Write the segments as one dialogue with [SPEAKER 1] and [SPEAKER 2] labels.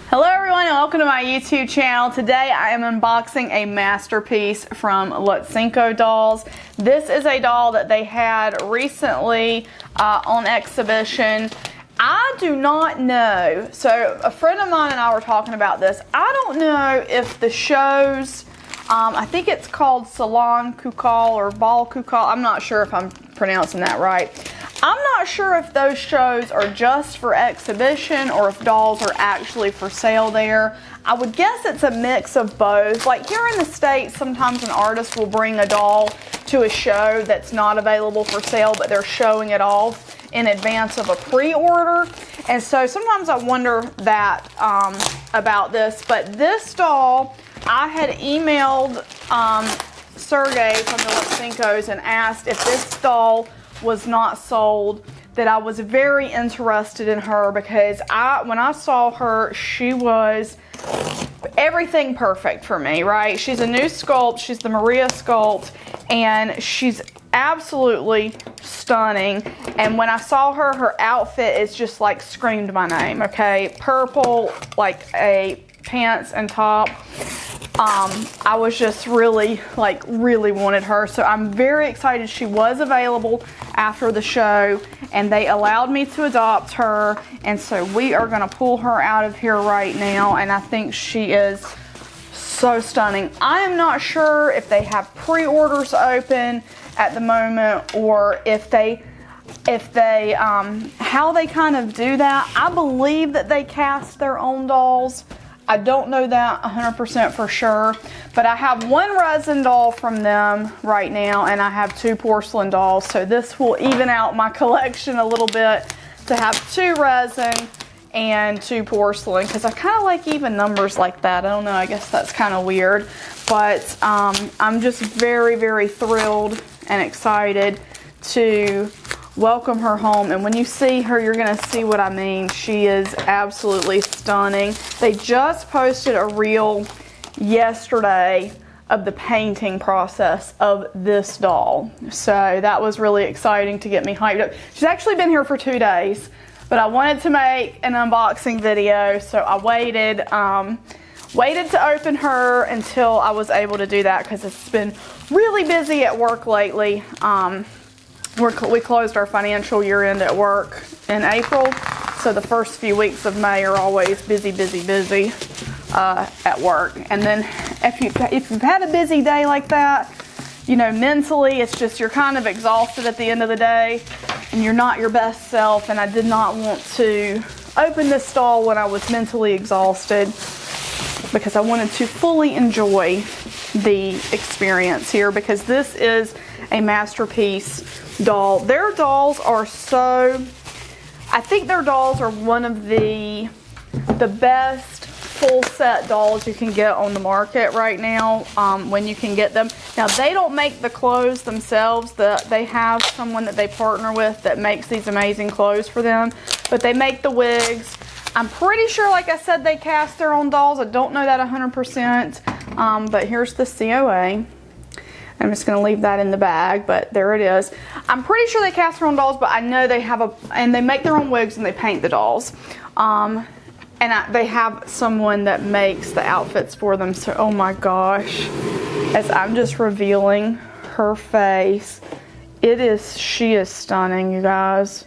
[SPEAKER 1] Hello everyone and welcome to my YouTube channel. Today I am unboxing a masterpiece from Lutsenko Dolls. This is a doll that they had recently on exhibition. I do not know, so a friend of mine and I were talking about this. I don't know if the shows, I think it's called Salon Kukal or Ball Kukal. I'm not sure if I'm pronouncing that right. I'm not sure if those shows are just for exhibition or if dolls are actually for sale there. I would guess it's a mix of both. Like here in the States, sometimes an artist will bring a doll to a show that's not available for sale, but they're showing it off in advance of a pre-order. And so sometimes I wonder that about this. But this doll, I had emailed Sergey from the Lutsenkos and asked if this doll was not sold, that I was very interested in her because when I saw her, she was everything perfect for me, right? She's a new sculpt, she's the Maria sculpt, and she's absolutely stunning. And when I saw her, her outfit is just like screamed my name, okay? Purple, like a pants and top. I was just really wanted her, so I'm very excited. She was available after the show and they allowed me to adopt her, and so we are going to pull her out of here right now, and I think she is so stunning. I am not sure if they have pre-orders open at the moment or if they how they kind of do that. I believe that they cast their own dolls. I don't know that 100% for sure, but I have one resin doll from them right now and I have two porcelain dolls, so this will even out my collection a little bit to have two resin and two porcelain, because I kind of like even numbers like that. I don't know, I guess that's kind of weird, but I'm just very thrilled and excited to welcome her home. And when you see her, you're gonna see what I mean. She is absolutely stunning. They just posted a reel yesterday of the painting process of this doll, so that was really exciting to get me hyped up. She's actually been here for 2 days, but I wanted to make an unboxing video, so I waited to open her until I was able to do that because it's been really busy at work lately. We closed our financial year end at work in April, so the first few weeks of May are always busy at work. And then if you've had a busy day like that, you know, mentally it's just you're kind of exhausted at the end of the day and you're not your best self, and I did not want to open this doll when I was mentally exhausted because I wanted to fully enjoy the experience here, because this is a masterpiece doll. Their dolls are I think their dolls are one of the best full set dolls you can get on the market right now, when you can get them. Now they don't make the clothes themselves, they have someone that they partner with that makes these amazing clothes for them, but they make the wigs. I'm pretty sure, like I said, they cast their own dolls. I don't know that 100%, but here's the COA. I'm just going to leave that in the bag, but there it is. I'm pretty sure they cast their own dolls, but I know they have and they make their own wigs and they paint the dolls. They have someone that makes the outfits for them. So, oh my gosh, as I'm just revealing her face, she is stunning, you guys.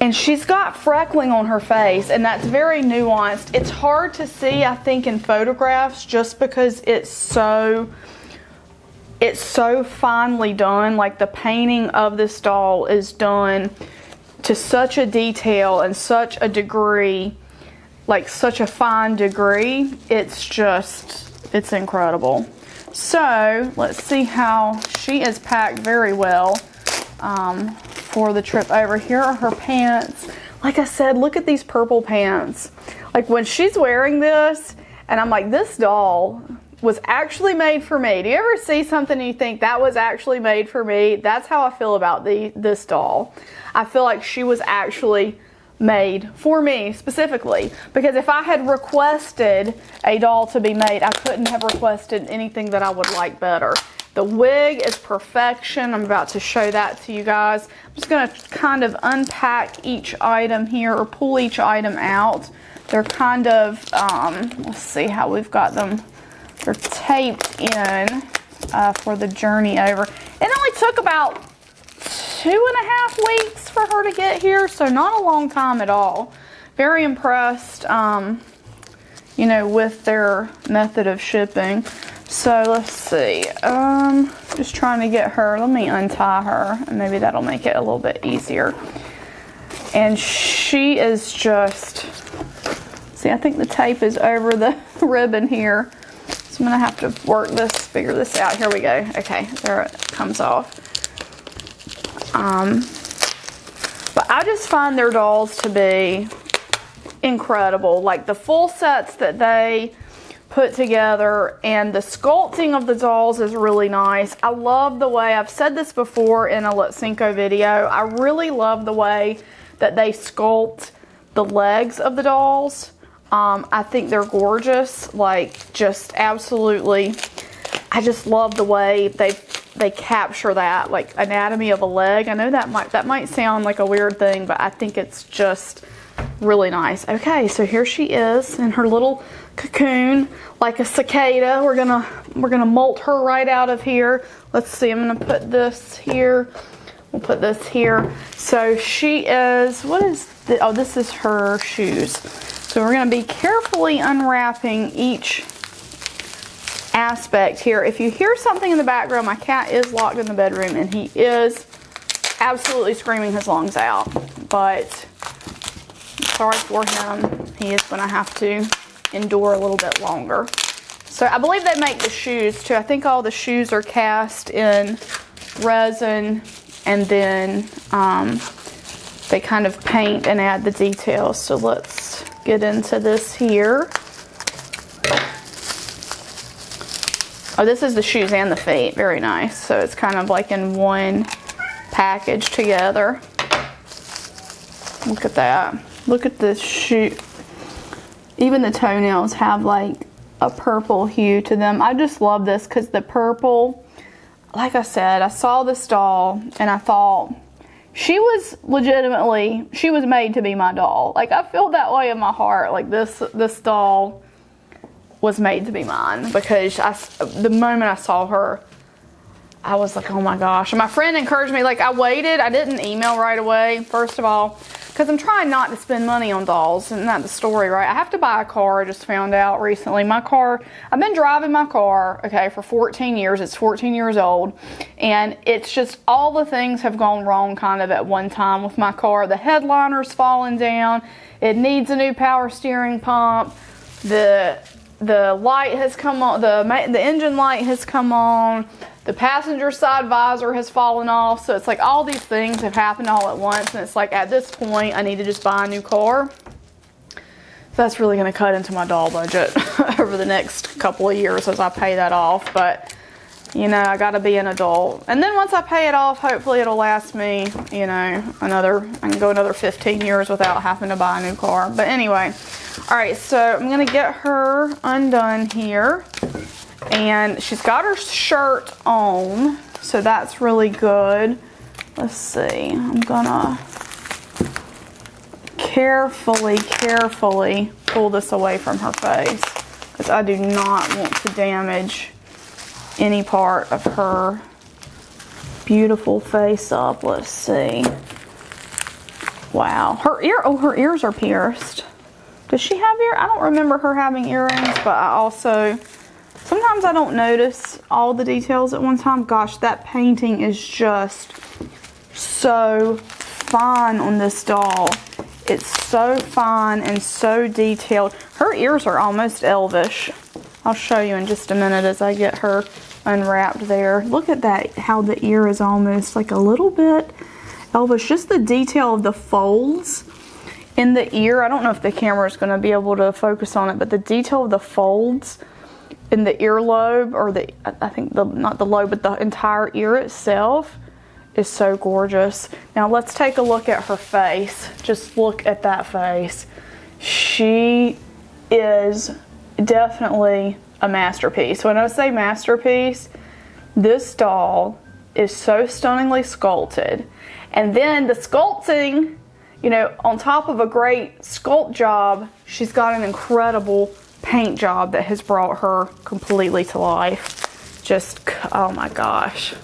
[SPEAKER 1] And she's got freckling on her face, and that's very nuanced. It's hard to see, I think, in photographs just because it's so finely done. Like the painting of this doll is done to such a detail and such a degree, like such a fine degree. It's incredible. So let's see how she is packed very well for the trip over. Here are her pants. Like I said, look at these purple pants. Like when she's wearing this and I'm like, this doll was actually made for me. Do you ever see something and you think that was actually made for me? That's how I feel about this doll. I feel like she was actually made for me specifically, because if I had requested a doll to be made, I couldn't have requested anything that I would like better. The wig is perfection. I'm about to show that to you guys. I'm just going to kind of unpack each item here, or pull each item out They're kind of, let's see how we've got them. They're taped in for the journey over. It only took about 2.5 weeks for her to get here, so not a long time at all. Very impressed, you know, with their method of shipping. So let's see, just trying to get her, let me untie her, and maybe that'll make it a little bit easier. And she is just, see, I think the tape is over the ribbon here. So I'm gonna have to work this, figure this out. Here we go. Okay, there it comes off. But I just find their dolls to be incredible. Like the full sets that they put together, and the sculpting of the dolls is really nice. I love the way, I've said this before in a Lutsenko video, I really love the way that they sculpt the legs of the dolls. I think they're gorgeous, like just absolutely. I just love the way they capture that, like anatomy of a leg. I know that might sound like a weird thing, but I think it's just really nice. Okay, so here she is in her little cocoon, like a cicada. We're gonna molt her right out of here. Let's see, I'm gonna put this here. We'll put this here. So she is, what is the, oh, this is her shoes. So we're gonna be carefully unwrapping each aspect here. If you hear something in the background, my cat is locked in the bedroom and he is absolutely screaming his lungs out. But sorry for him. He is gonna have to endure a little bit longer. So I believe they make the shoes too. I think all the shoes are cast in resin, and then they kind of paint and add the details. So let's get into this here. Oh, this is the shoes and the feet. Very nice. So it's kind of like in one package together. Look at that. Look at this shoe. Even the toenails have like a purple hue to them. I just love this because the purple, like I said, I saw this doll and I thought she was legitimately, she was made to be my doll. Like I feel that way in my heart. Like this doll was made to be mine, because the moment I saw her, I was like, oh my gosh. And my friend encouraged me, like I waited, I didn't email right away, first of all, because I'm trying not to spend money on dolls. Isn't that the story, right? I have to buy a car, I just found out recently. My car, I've been driving my car, okay, for 14 years. It's 14 years old. And it's just all the things have gone wrong kind of at one time with my car. The headliner's falling down. It needs a new power steering pump. The light has come on, the engine light has come on. The passenger side visor has fallen off. So it's like all these things have happened all at once. And it's like at this point, I need to just buy a new car. So that's really going to cut into my doll budget over the next couple of years as I pay that off. But, you know, I got to be an adult. And then once I pay it off, hopefully it'll last me, you know, I can go another 15 years without having to buy a new car. But anyway, all right, so I'm going to get her undone here. And she's got her shirt on, so that's really good. Let's see, I'm gonna carefully pull this away from her face, because I do not want to damage any part of her beautiful face up. Let's see. Wow, her ears are pierced. Does she have ear? I don't remember her having earrings, but I also, sometimes I don't notice all the details at one time. Gosh, that painting is just so fine on this doll. It's so fine and so detailed. Her ears are almost elvish. I'll show you in just a minute as I get her unwrapped there. Look at that, how the ear is almost like a little bit elvish. Just the detail of the folds in the ear. I don't know if the camera is going to be able to focus on it, but the detail of the folds in the earlobe, or I think not the lobe, but the entire ear itself is so gorgeous. Now let's take a look at her face. Just look at that face. She is definitely a masterpiece. When I say masterpiece, this doll is so stunningly sculpted. And then the sculpting you know, on top of a great sculpt job, she's got an incredible paint job that has brought her completely to life. Just, oh my gosh.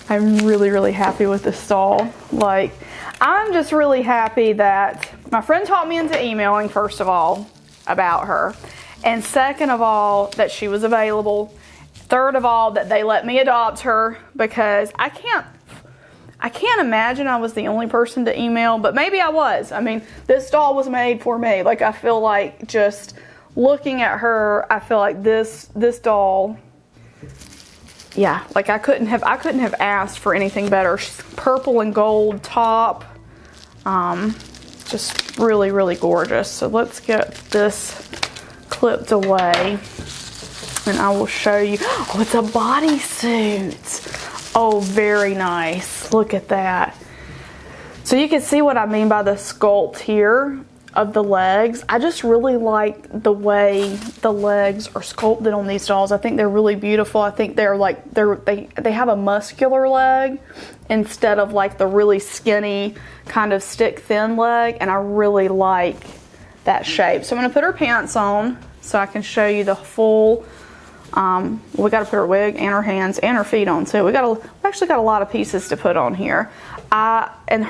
[SPEAKER 1] I'm really, really happy with this doll. Like, I'm just really happy that my friend talked me into emailing, first of all, about her. And second of all, that she was available. Third of all, that they let me adopt her, because I can't imagine I was the only person to email, but maybe I was. I mean, this doll was made for me. Like, I feel like just looking at her, I feel like this doll, yeah, like I couldn't have asked for anything better. She's purple and gold top. Just really, really gorgeous. So let's get this clipped away and I will show you. Oh, it's a bodysuit. Oh, very nice. Look at that. So you can see what I mean by the sculpt here of the legs. I just really like the way the legs are sculpted on these dolls. I think they're really beautiful. I think they're like, they have a muscular leg instead of like the really skinny kind of stick thin leg, and I really like that shape. So I'm gonna put her pants on so I can show you the full, we gotta put her wig and her hands and her feet on too. We actually got a lot of pieces to put on here. And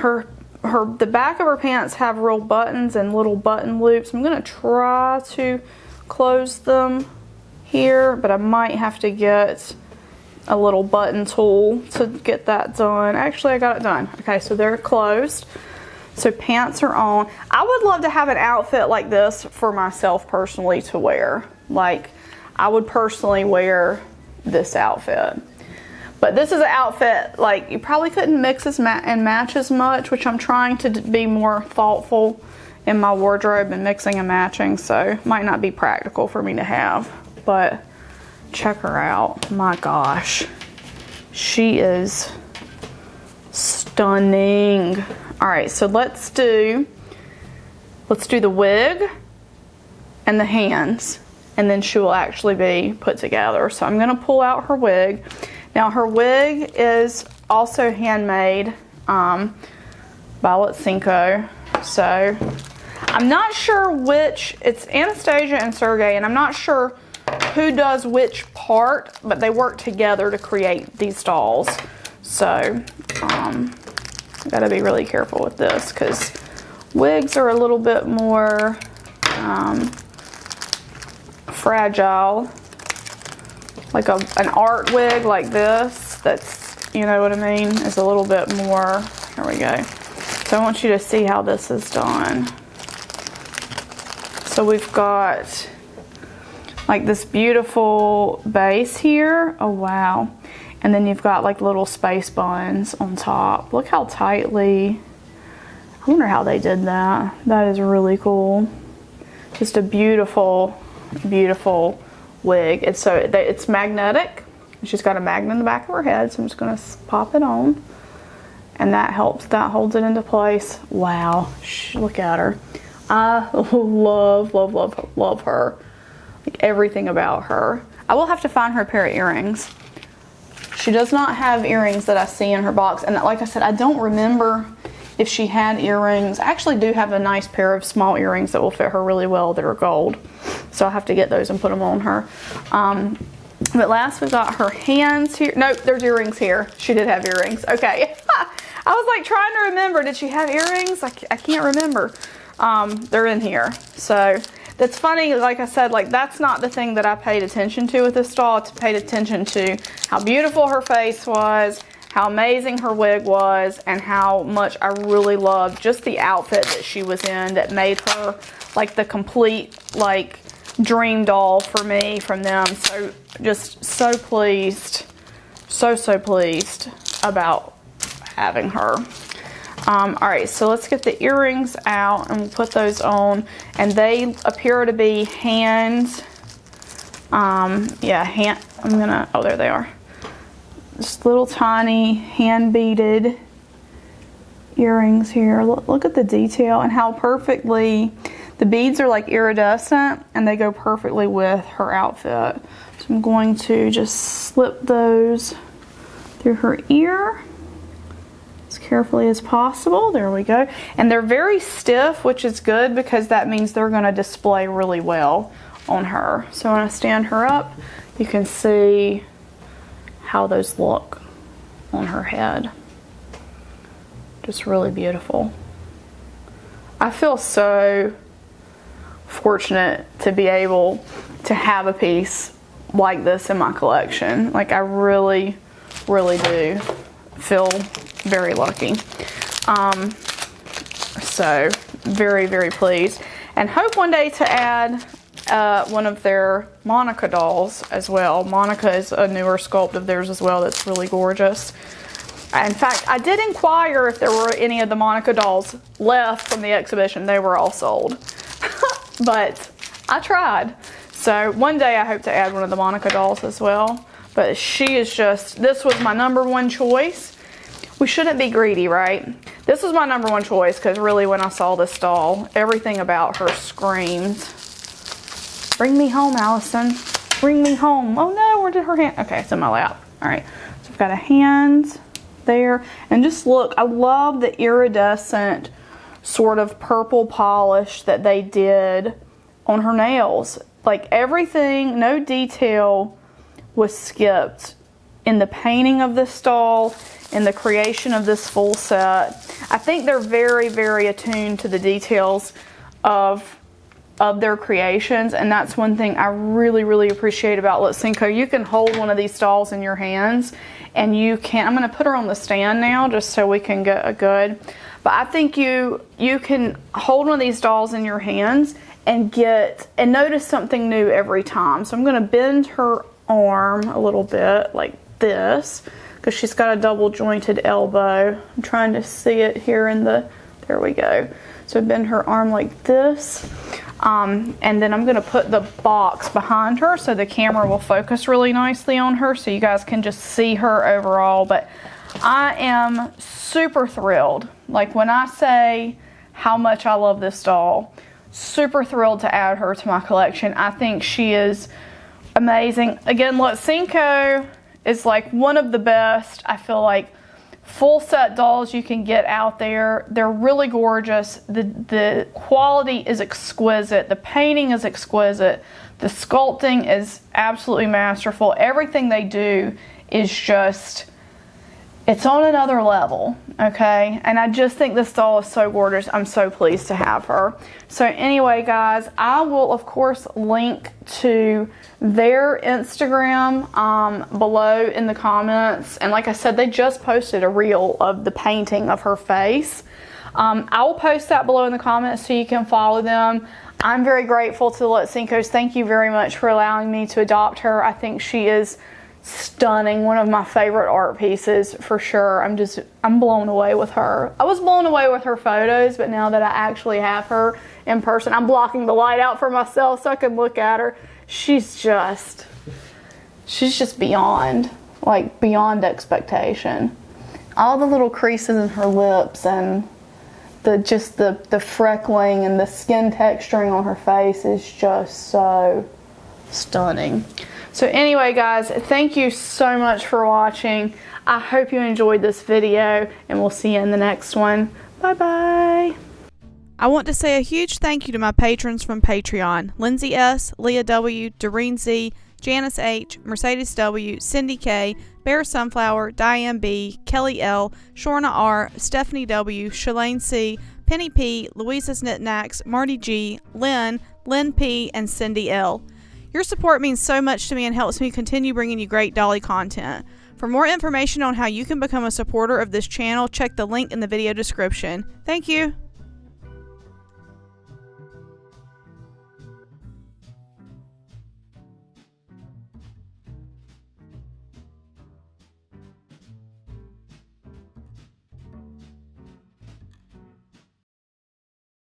[SPEAKER 1] the back of her pants have real buttons and little button loops. I'm gonna try to close them here, but I might have to get a little button tool to get that done. Actually, I got it done. Okay, so they're closed. So pants are on. I would love to have an outfit like this for myself personally to wear. Like, I would personally wear this outfit. But this is an outfit, like, you probably couldn't mix and match as much, which I'm trying to be more thoughtful in my wardrobe and mixing and matching, so might not be practical for me to have. But check her out. My gosh. She is stunning. All right, so let's do the wig and the hands, and then she will actually be put together. So I'm gonna pull out her wig. Now her wig is also handmade by Lutsenko. So I'm not sure which, it's Anastasia and Sergey, and I'm not sure who does which part, but they work together to create these dolls. So gotta be really careful with this, because wigs are a little bit more fragile. Like an art wig like this, that's, you know what I mean, is a little bit more. Here we go. So I want you to see how this is done. So we've got like this beautiful base here. Oh wow. And then you've got like little space buns on top. Look how tightly, I wonder how they did that. That is really cool. Just a beautiful, beautiful wig. It's magnetic. She's got a magnet in the back of her head, so I'm just gonna pop it on, and that holds it into place. Wow, look at her. I love, love, love, love her. Like everything about her. I will have to find her a pair of earrings. She does not have earrings that I see in her box, and like I said, I don't remember if she had earrings. I actually do have a nice pair of small earrings that will fit her really well that are gold. So I'll have to get those and put them on her. But last we got her hands here. Nope, there's earrings here. She did have earrings. Okay. I was like trying to remember, did she have earrings? I can't remember. They're in here. So that's funny, like I said, like that's not the thing that I paid attention to with this doll. I paid attention to how beautiful her face was, how amazing her wig was, and how much I really loved just the outfit that she was in that made her like the complete like dream doll for me from them. So just so pleased, so pleased about having her. All right, so let's get the earrings out and we'll put those on, and they appear to be hand, oh, there they are. Just little tiny hand beaded earrings here. Look at the detail and how perfectly the beads are like iridescent, and they go perfectly with her outfit. So I'm going to just slip those through her ear as carefully as possible. There we go. And they're very stiff, which is good because that means they're going to display really well on her. So when I stand her up, you can see how those look on her head. Just really beautiful. I feel so fortunate to be able to have a piece like this in my collection. Like, I really, really do feel very lucky. So very, very pleased, and hope one day to add one of their Monica dolls as well. Monica is a newer sculpt of theirs as well that's really gorgeous. In fact, I did inquire if there were any of the Monica dolls left from the exhibition. They were all sold. But I tried. So one day I hope to add one of the Monica dolls as well. But she is just, this was my #1 choice. We shouldn't be greedy, right? This was my #1 choice because really when I saw this doll, everything about her screamed, "Bring me home, Allison. Bring me home." Oh no, where did her hand? Okay, it's in my lap. All right, so I've got a hand there. And just look, I love the iridescent sort of purple polish that they did on her nails. Like, everything, no detail was skipped in the painting of this doll, in the creation of this full set. I think they're very, very attuned to the details of their creations, and that's one thing I really, really appreciate about Lutsenko. You can hold one of these dolls in your hands, and you can, I'm going to put her on the stand now just so we can get a good, but I think you can hold one of these dolls in your hands and notice something new every time. So I'm going to bend her arm a little bit like this because she's got a double jointed elbow. I'm trying to see it here in the, there we go. So bend her arm like this. And then I'm going to put the box behind her so the camera will focus really nicely on her so you guys can just see her overall. But I am super thrilled. Like, when I say how much I love this doll, super thrilled to add her to my collection. I think she is amazing. Again, Lutsenko is like one of the best, I feel like, full set dolls you can get out there. They're really gorgeous. The quality is exquisite. The painting is exquisite. The sculpting is absolutely masterful. Everything they do is just, it's on another level, okay? And I just think this doll is so gorgeous. I'm so pleased to have her. So anyway, guys, I will, of course, link to their Instagram below in the comments. And like I said, they just posted a reel of the painting of her face. I will post that below in the comments so you can follow them. I'm very grateful to the Lutsenkos. Thank you very much for allowing me to adopt her. I think she is stunning. One of my favorite art pieces for sure. I'm blown away with her. I was blown away with her photos, but now that I actually have her in person, I'm blocking the light out for myself so I can look at her. She's just beyond, like, beyond expectation. All the little creases in her lips and the freckling and the skin texturing on her face is just so stunning. So anyway, guys, thank you so much for watching. I hope you enjoyed this video, and we'll see you in the next one. Bye-bye. I want to say a huge thank you to my patrons from Patreon: Lindsay S., Leah W., Doreen Z., Janice H., Mercedes W., Cindy K., Bear Sunflower, Diane B., Kelly L., Shorna R., Stephanie W., Shalane C., Penny P., Louisa's Knickknacks, Marty G., Lynn P., and Cindy L. Your support means so much to me and helps me continue bringing you great dolly content. For more information on how you can become a supporter of this channel, check the link in the video description. Thank you.